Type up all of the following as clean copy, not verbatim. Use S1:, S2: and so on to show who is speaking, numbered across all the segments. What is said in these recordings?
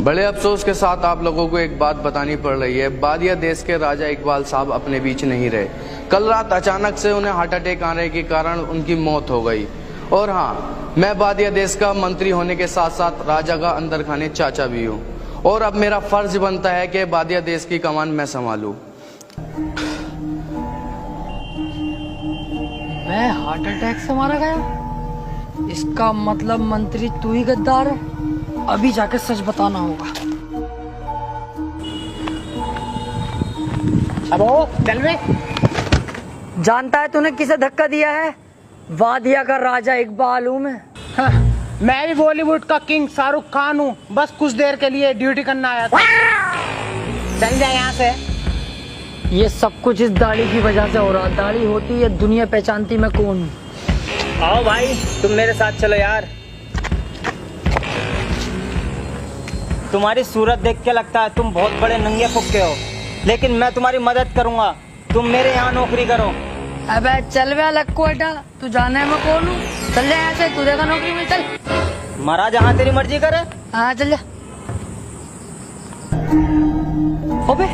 S1: बड़े अफसोस के साथ आप लोगों को एक बात बतानी पड़ रही है। बादिया देश के राजा इकबाल साहब अपने बीच नहीं रहे। कल रात अचानक से उन्हें हार्ट अटैक आने के कारण उनकी मौत हो गई। और हाँ, मैं बादिया देश का मंत्री होने के साथ साथ राजा का अंदर खाने चाचा भी हूँ। और अब मेरा फर्ज बनता है कि बादिया देश की कमान मैं संभालूं।
S2: मैं हार्ट अटैक से मारा गया? इसका मतलब मंत्री तू ही गद्दार है। अभी जाके सच बताना होगा। अब चल बे। जानता है तूने किसे धक्का दिया है? वादिया का राजा इकबाल हूँ मैं।
S3: हाँ, मैं भी बॉलीवुड का किंग शाहरुख खान हूँ। बस कुछ देर के लिए ड्यूटी करना आया था। चल जा यहाँ से।
S2: ये सब कुछ इस दाढ़ी की वजह से हो रहा। दाढ़ी होती है दुनिया पहचानती मैं कौन हूँ।
S4: आओ भाई, तुम मेरे साथ चलो यार। तुम्हारी सूरत देख के लगता है तुम बहुत बड़े नंगे फुक्के हो, लेकिन मैं तुम्हारी मदद करूंगा। तुम मेरे यहाँ नौकरी करो।
S2: अबे चल बे लक्कोटा, तू जाने है मैं कौन हूँ। चल जा यहाँ से, तू देखा नौकरी में। चल
S4: महाराज, जहाँ तेरी मर्जी करे।
S2: हाँ चल जा। अबे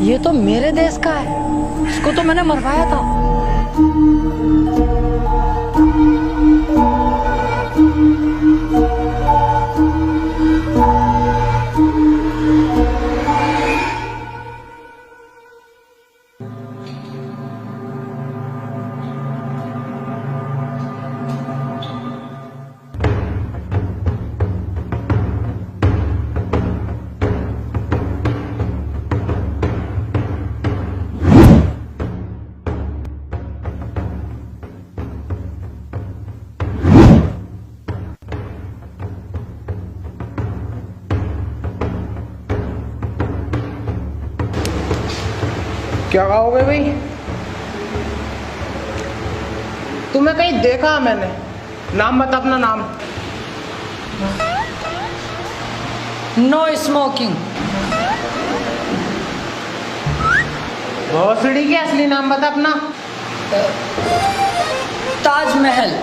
S2: ये तो मेरे देश का है। इसको तो मैंने मरवाया था।
S3: क्या कहोगे भाई? तुम्हें कहीं देखा मैंने। नाम बता अपना नाम।
S2: No smoking.
S3: भोसड़ी के असली नाम बता अपना।
S2: ताजमहल।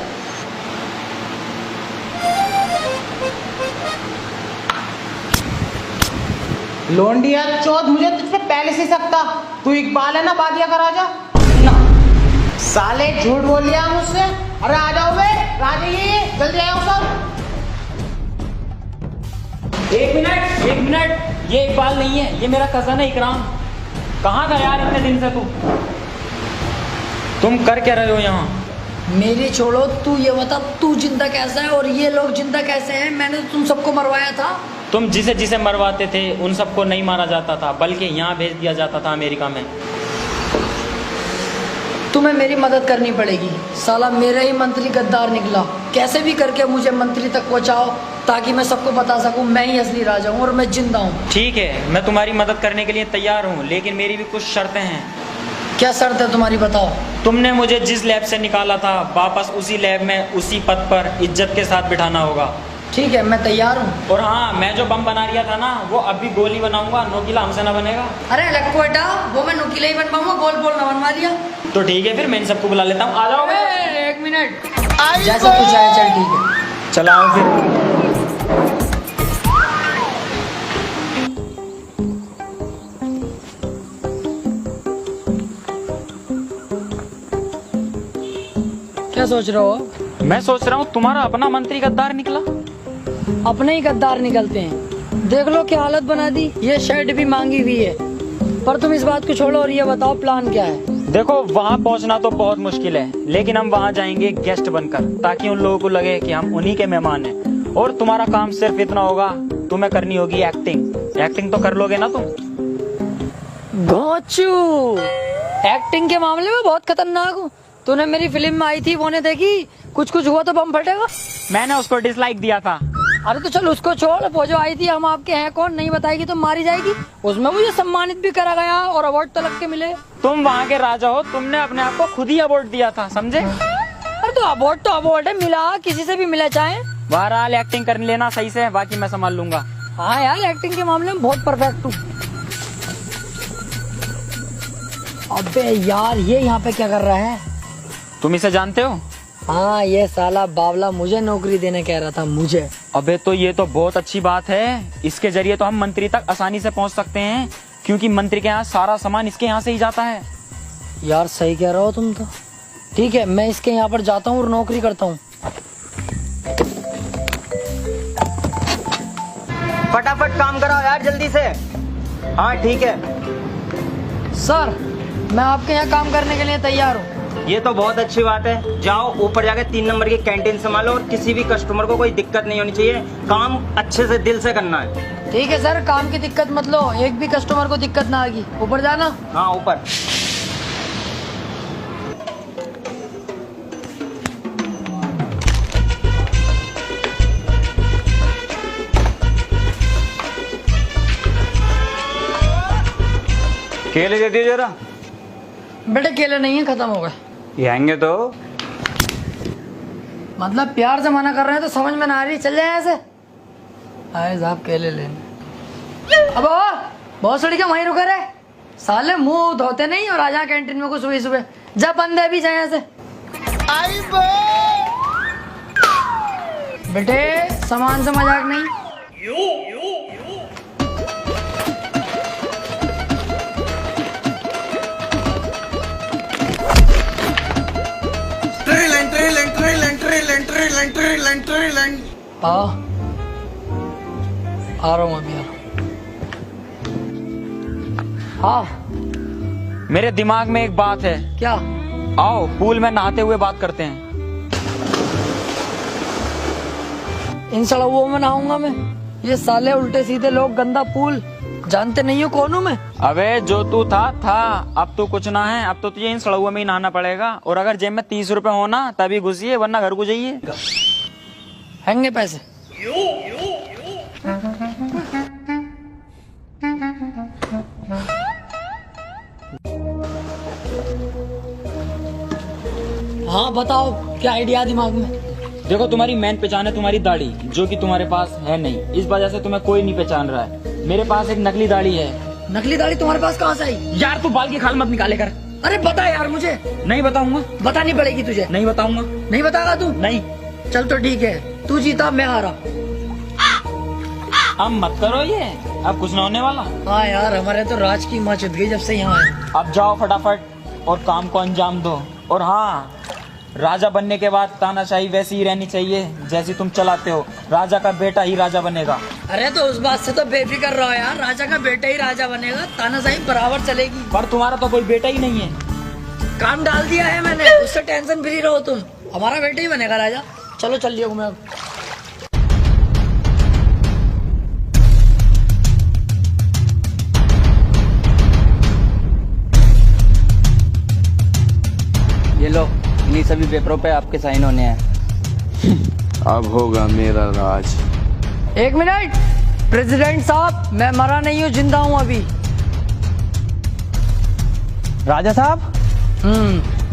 S3: लोंडिया चौथ, मुझे तुझ पे पहले से सकता। तू इकबाल है ना, बादिया का राजा?
S2: ना
S3: साले झूठ बोल लिया मुझसे। अरे आ जाओ बे राजा, ये जल्दी आओ सब।
S4: एक मिनट, ये इकबाल नहीं है, ये मेरा कजन है इकराम। कहाँ था यार इतने दिन से तू? तुम कर क्या रहे हो यहाँ?
S2: मेरी छोड़ो, तू ये बता तू जिंदा कैसा है और ये लोग जिंदा कैसे हैं? मैंने तो तुम सबको मरवाया था।
S4: तुम जिसे जिसे मरवाते थे उन सबको नहीं मारा जाता था, बल्कि यहाँ भेज दिया जाता था अमेरिका में।
S2: तुम्हें मेरी मदद करनी पड़ेगी। साला मेरा ही मंत्री गद्दार निकला। कैसे भी करके मुझे मंत्री तक पहुँचाओ, ताकि मैं सबको बता सकूं मैं ही असली राजा हूँ और मैं जिंदा हूँ।
S4: ठीक है, मैं तुम्हारी मदद करने के लिए तैयार हूँ, लेकिन मेरी भी कुछ शर्तें हैं।
S2: क्या शर्त है तुम्हारी, बताओ।
S4: तुमने मुझे जिस लैब से निकाला था, वापस उसी लैब में उसी पद पर इज्जत के साथ बिठाना होगा।
S2: ठीक है, मैं तैयार हूँ।
S4: और हाँ, मैं जो बम बना रहा था ना, वो अभी गोली बनाऊंगा। नोकीला हमसे ना बनेगा।
S2: अरे लक्कोटा, वो मैं नुकीला ही बन पाऊंगा, गोल बोल ना बनवा लिया।
S4: तो ठीक है, फिर मैं इन सबको बुला लेता हूँ। आ जाओ।
S2: एक मिनट, जैसा कुछ आया। चल ठीक है,
S4: चलाओ फिर।
S2: क्या सोच रहे हो?
S4: मैं सोच रहा हूँ तुम्हारा अपना मंत्री गद्दार निकला।
S2: अपने ही गद्दार निकलते हैं। देख लो क्या हालत बना दी। ये शर्ट भी मांगी हुई है। पर तुम इस बात को छोड़ो और ये बताओ प्लान क्या है?
S4: देखो, वहाँ पहुँचना तो बहुत मुश्किल है, लेकिन हम वहाँ जाएंगे गेस्ट बनकर, ताकि उन लोगों को लगे कि हम उन्हीं के मेहमान हैं। और तुम्हारा काम सिर्फ इतना होगा, तुम्हें करनी होगी एक्टिंग। एक्टिंग तो कर लोगे ना तुम?
S2: गोचू, एक्टिंग के मामले में बहुत खतरनाक हूँ। तूने मेरी फिल्म में आई थी, वो ने देखी? कुछ कुछ हुआ तो बम फटेगा।
S4: मैंने उसको डिसलाइक दिया था।
S2: अरे तो चल उसको छोड़। वो जो आई थी हम आपके हैं कौन नहीं बताएगी तो मारी जाएगी। उसमें मुझे सम्मानित भी करा गया और अवार्ड तक के मिले।
S4: तुम वहाँ के राजा हो, तुमने अपने आप को खुद ही अवार्ड दिया था, समझे?
S2: अरे तो अवार्ड है, मिला किसी से भी मिला चाहे।
S4: बहरहाल एक्टिंग कर लेना सही से, बाकी मैं संभाल लूंगा।
S2: हाँ यार, एक्टिंग के मामले में बहुत परफेक्ट हूँ। अबे यार, ये यहाँ पे क्या कर रहा है?
S4: तुम इसे जानते हो?
S2: हाँ, ये साला बावला मुझे नौकरी देने कह रहा था, मुझे।
S4: अबे तो ये तो बहुत अच्छी बात है। इसके जरिए तो हम मंत्री तक आसानी से पहुंच सकते हैं, क्योंकि मंत्री के यहाँ सारा सामान इसके यहाँ से ही जाता है।
S2: यार सही कह रहे हो तुम तो। ठीक है, मैं इसके यहाँ पर जाता हूँ और नौकरी करता हूँ।
S5: फटाफट काम कराओ यार, जल्दी से। हाँ ठीक है।
S2: सर, मैं आपके यहाँ काम करने के लिए तैयार हूँ।
S5: ये तो बहुत अच्छी बात है। जाओ ऊपर जाके 3 नंबर की कैंटीन संभालो और किसी भी कस्टमर को कोई दिक्कत नहीं होनी चाहिए। काम अच्छे से दिल से करना है।
S2: ठीक है सर, काम की दिक्कत मत लो, एक भी कस्टमर को दिक्कत ना आएगी। ऊपर जाना।
S5: हाँ ऊपर।
S6: केले दे दिए जरा।
S2: बेटे केले नहीं है, खत्म हो गए।
S6: ये आएंगे तो।
S2: मतलब प्यार से मना कर रहे हैं तो समझ में ना आ रही, चल जाए ऐसे। आए साहब केले लेने। अब बहुत सड़ी क्या वहीं रुके रहे साले, मुंह धोते नहीं और आ जा कैंटीन में को सुबह सुबह। जब बंदे भी जाए ऐसे। बेटे सामान से मजाक नहीं। आ रहा हूँ अभी। हाँ
S4: मेरे दिमाग में एक बात है।
S2: क्या?
S4: आओ पूल में नहाते हुए बात करते हैं।
S2: इन सड़कों में नहाऊंगा मैं? ये साले उल्टे सीधे लोग, गंदा पूल। जानते नहीं हो कौन हूँ मैं?
S4: अबे जो तू था अब तो कुछ ना है। अब तो तुझे इन सड़कों में ही नहाना पड़ेगा, और अगर जेब में 30 रुपए हो ना तभी घुसिए, वरना घर को जाइए।
S2: हैंगे पैसे। हाँ बताओ, क्या आइडिया दिमाग में?
S4: देखो तुम्हारी मेन पहचान है तुम्हारी दाढ़ी, जो कि तुम्हारे पास है नहीं। इस वजह से तुम्हें कोई नहीं पहचान रहा है। मेरे पास एक नकली दाढ़ी है।
S2: नकली दाढ़ी तुम्हारे पास कहाँ से आई?
S4: यार तू बाल की खाल मत निकाले कर।
S2: अरे बता यार मुझे।
S4: नहीं बताऊंगा।
S2: बतानी पड़ेगी तुझे।
S4: नहीं बताऊंगा।
S2: नहीं बताएगा तू?
S4: नहीं।
S2: चल तो ठीक है, तू जीता मैं हारा।
S4: अब मत करो ये, अब कुछ ना होने वाला।
S2: हाँ यार, हमारे तो राज की माँ चुद गई जब से यहाँ आए।
S4: अब जाओ फटाफट और काम को अंजाम दो। और हाँ, राजा बनने के बाद तानाशाही वैसी ही रहनी चाहिए जैसी तुम चलाते हो। राजा का बेटा ही राजा बनेगा।
S2: अरे तो उस बात से तो बेफिक्र रहो यार, राजा का बेटा ही राजा बनेगा, तानाशाही बराबर चलेगी।
S4: पर तुम्हारा तो कोई बेटा ही नहीं है।
S2: काम डाल दिया है मैंने, उससे टेंशन फ्री रहो तुम। हमारा बेटा ही बनेगा राजा। चलो चल लियो मैं।
S5: ये लो, इन्हीं सभी पेपरों पे आपके साइन होने हैं।
S1: अब होगा मेरा राज।
S2: एक मिनट प्रेसिडेंट साहब, मैं मरा नहीं हूँ, जिंदा हूँ अभी।
S5: राजा साहब।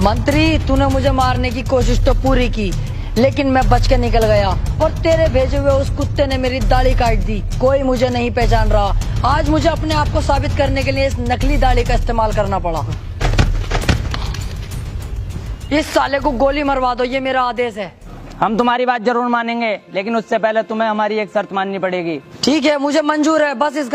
S2: मंत्री, तूने मुझे मारने की कोशिश तो पूरी की, लेकिन मैं बच के निकल गया और तेरे भेजे हुए उस कुत्ते ने मेरी दाढ़ी काट दी। कोई मुझे नहीं पहचान रहा। आज मुझे अपने आप को साबित करने के लिए इस नकली दाढ़ी का इस्तेमाल करना पड़ा। इस साले को गोली मरवा दो, ये मेरा आदेश है।
S5: हम तुम्हारी बात जरूर मानेंगे, लेकिन उससे पहले तुम्हें हमारी एक शर्त माननी पड़ेगी।
S2: ठीक है, मुझे मंजूर है, बस इस